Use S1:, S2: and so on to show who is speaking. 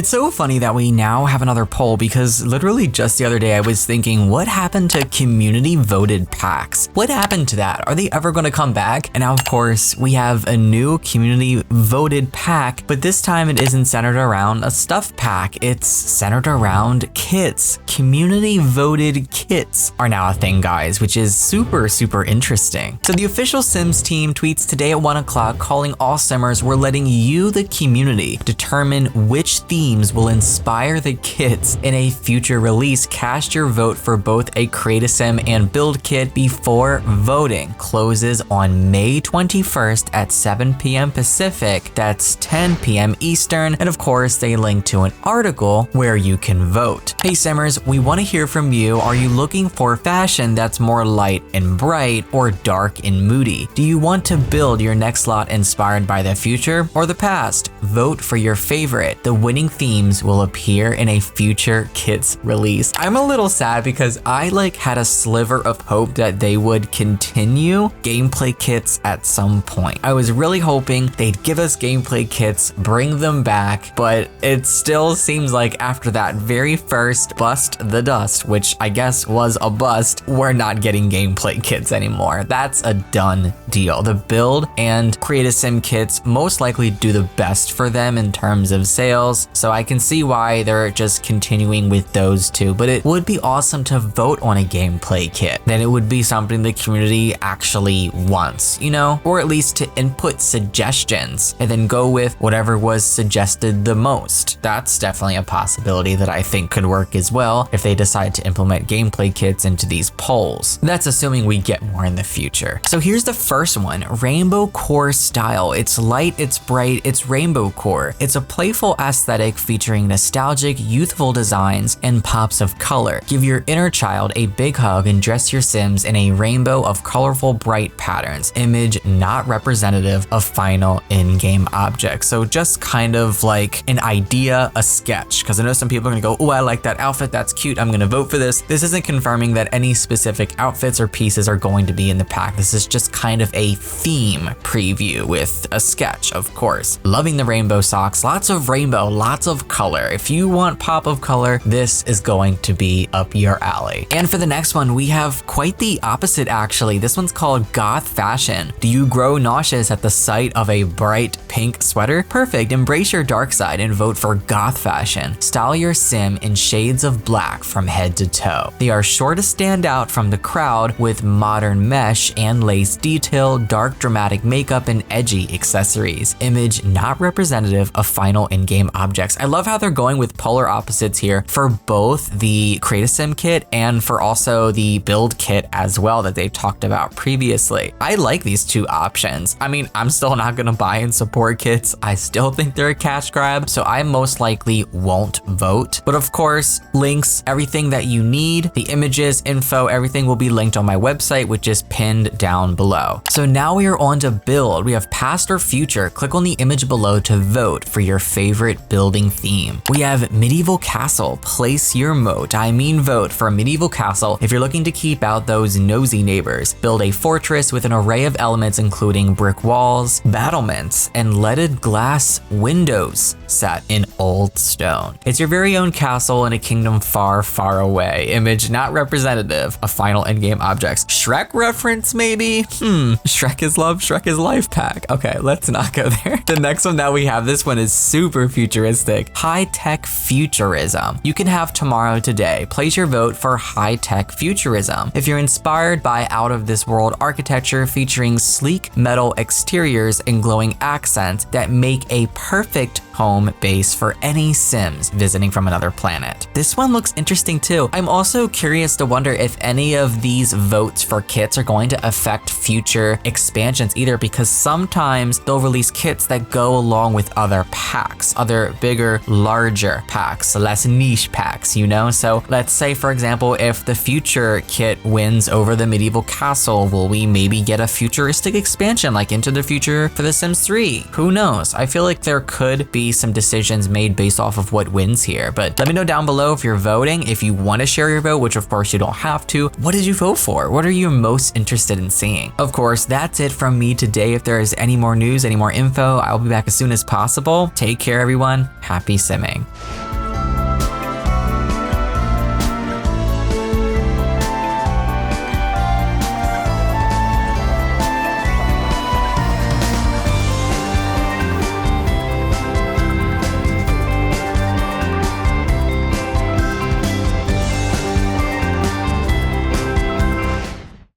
S1: It's so funny that we now have another poll because literally just the other day I was thinking, what happened to community voted packs? What happened to that? Are they ever going to come back? And now of course we have a new community voted pack, but this time it isn't centered around a stuff pack. It's centered around kits. Community voted kits are now a thing, guys, which is super interesting. So the official Sims team tweets today at 1 o'clock calling all Simmers, we're letting you, the community, determine which themes will inspire the kits in a future release. Cast your vote for both a Create a Sim and Build kit before voting closes on May 21st at 7 p.m. Pacific. That's 10 p.m. Eastern. And of course, they link to an article where you can vote. Hey Simmers, we want to hear from you. Are you looking for fashion that's more light and bright or dark and moody? Do you want to build your next lot inspired by the future or the past? Vote for your favorite. The winning themes will appear in a future kits release. I'm a little sad because I had a sliver of hope that they would continue gameplay kits at some point. I was really hoping they'd give us gameplay kits, bring them back, but it still seems like after that very first Bust the Dust, which I guess was a bust, we're not getting gameplay kits anymore. That's a done deal. The Build and Create a Sim kits most likely do the best for them in terms of sales, so I can see why they're just continuing with those two, but it would be awesome to vote on a gameplay kit. Then it would be something the community actually wants, you know, or at least to input suggestions and then go with whatever was suggested the most. That's definitely a possibility that I think could work as well if they decide to implement gameplay kits into these polls. That's assuming we get more in the future. So here's the first one, Rainbow Core style. It's light, it's bright, it's rainbow core. It's a playful aesthetic featuring nostalgic, youthful designs and pops of color. Give your inner child a big hug and dress your Sims in a rainbow of colorful, bright patterns. Image not representative of final in-game objects. So just kind of like an idea, a sketch, because I know some people are gonna go, oh, I like that outfit, that's cute, I'm gonna vote for this. This isn't confirming that any specific outfits or pieces are going to be in the pack. This is just kind of a theme preview with a sketch, of course. Loving the rainbow socks, lots of rainbow, lots of color. If you want pop of color, this is going to be up your alley. And for the next one, we have quite the opposite actually. This one's called Goth Fashion. Do you grow nauseous at the sight of a bright pink sweater? Perfect, embrace your dark side and vote for Goth Fashion. Style your Sim in shades of black from head to toe. They are sure to stand out from the crowd with modern mesh and lace detail, dark dramatic makeup, and edgy accessories. Image not representative of final in-game objects. I love how they're going with polar opposites here for both the Create a Sim kit and for also the Build kit as well that they've talked about previously. I like these two options. I mean, I'm still not gonna buy and support kits. I still think they're a cash grab, so I most likely won't vote. But of course, links, everything that you need, the images, info, everything will be linked on my website, which is pinned down below. So now we are on to Build. We have past or future. Click on the image below to vote for your favorite building theme. We have Medieval Castle. Place your moat. I mean vote for a medieval castle if you're looking to keep out those nosy neighbors. Build a fortress with an array of elements including brick walls, battlements, and leaded glass windows set in old stone. It's your very own castle in a kingdom far, far away. Image not representative of final in-game objects. Shrek reference maybe? Shrek is love, Shrek is life pack. Okay, let's not go there. The next one that we have, this one is super futuristic. High-tech futurism. You can have tomorrow today. Place your vote for high-tech futurism. If you're inspired by out-of-this-world architecture featuring sleek metal exteriors and glowing accents that make a perfect home base for any Sims visiting from another planet. This one looks interesting too. I'm also curious to wonder if any of these votes for kits are going to affect future expansions either, because sometimes they'll release kits that go along with other packs, other bigger, larger packs, less niche packs, you know? So let's say, for example, if the future kit wins over the medieval castle, will we maybe get a futuristic expansion like Into the Future for The Sims 3? Who knows? I feel like there could be some decisions made based off of what wins here, but let me know down below if you're voting. If you want to share your vote, which of course you don't have to, what did you vote for? What are you most interested in seeing? Of course, that's it from me today. If there is any more news, any more info, I'll be back as soon as possible. Take care, everyone. Have happy simming.